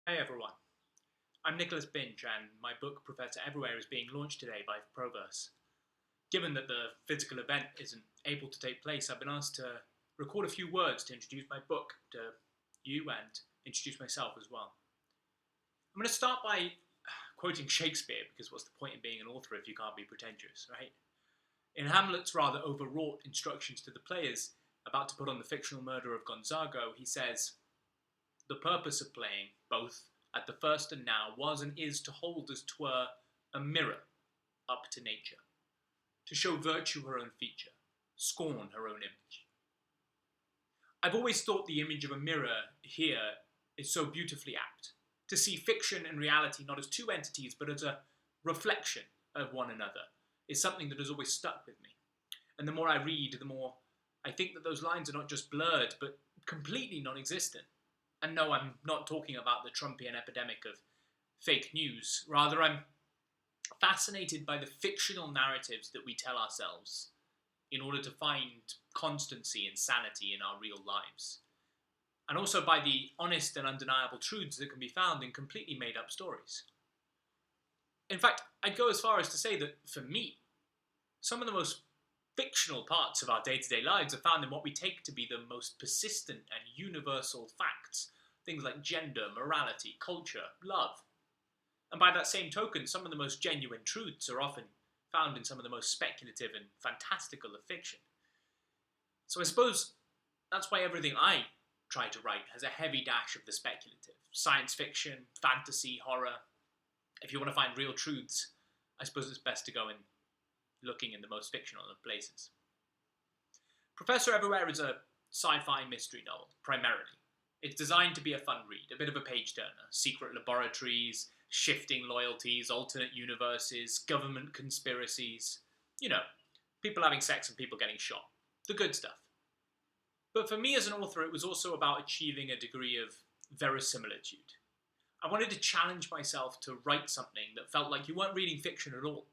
Hey everyone, I'm Nicholas Binge and my book Professor Everywhere is being launched today by Proverse. Given that the physical event isn't able to take place, I've been asked to record a few words to introduce my book to you and introduce myself as well. I'm going to start by quoting Shakespeare, because what's the point in being an author if you can't be pretentious, right? In Hamlet's rather overwrought instructions to the players about to put on the fictional murder of Gonzago, he says, "The purpose of playing, both at the first and now, was and is to hold as 'twere a mirror up to nature, to show virtue her own feature, scorn her own image." I've always thought the image of a mirror here is so beautifully apt, to see fiction and reality not as two entities, but as a reflection of one another, is something that has always stuck with me. And the more I read, the more I think that those lines are not just blurred, but completely non-existent. And no, I'm not talking about the Trumpian epidemic of fake news. Rather, I'm fascinated by the fictional narratives that we tell ourselves in order to find constancy and sanity in our real lives. And also by the honest and undeniable truths that can be found in completely made-up stories. In fact, I'd go as far as to say that, for me, some of the most fictional parts of our day-to-day lives are found in what we take to be the most persistent and universal facts. Things like gender, morality, culture, love. And by that same token, some of the most genuine truths are often found in some of the most speculative and fantastical of fiction. So I suppose that's why everything I try to write has a heavy dash of the speculative. Science fiction, fantasy, horror. If you want to find real truths, I suppose it's best to go in looking in the most fictional of places. Professor Everywhere is a sci-fi mystery novel, primarily. It's designed to be a fun read, a bit of a page-turner. Secret laboratories, shifting loyalties, alternate universes, government conspiracies. You know, people having sex and people getting shot. The good stuff. But for me as an author, it was also about achieving a degree of verisimilitude. I wanted to challenge myself to write something that felt like you weren't reading fiction at all,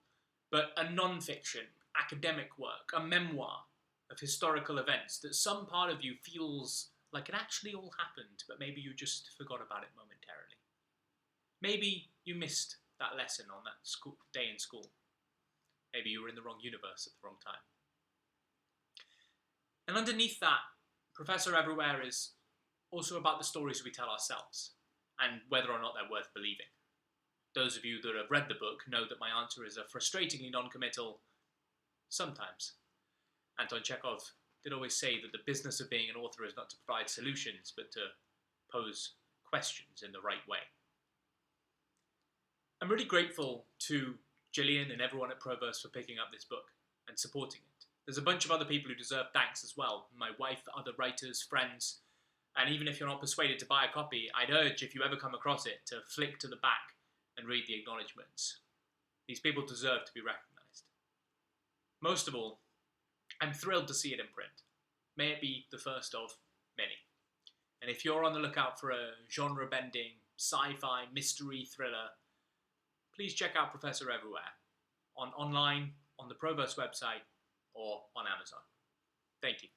but a non-fiction, academic work, a memoir of historical events that some part of you feels like it actually all happened, but maybe you just forgot about it momentarily. Maybe you missed that lesson on that day in school. Maybe you were in the wrong universe at the wrong time. And underneath that, Professor Everywhere is also about the stories we tell ourselves, and whether or not they're worth believing. Those of you that have read the book know that my answer is a frustratingly non-committal sometimes. Anton Chekhov did always say that the business of being an author is not to provide solutions, but to pose questions in the right way. I'm really grateful to Gillian and everyone at Proverse for picking up this book and supporting it. There's a bunch of other people who deserve thanks as well. My wife, other writers, friends, and even if you're not persuaded to buy a copy, I'd urge, if you ever come across it, to flick to the back and read the acknowledgements. These people deserve to be recognised. Most of all, I'm thrilled to see it in print. May it be the first of many. And if you're on the lookout for a genre-bending, sci-fi, mystery thriller, please check out Professor Everywhere, online, on the Proverse website, or on Amazon. Thank you.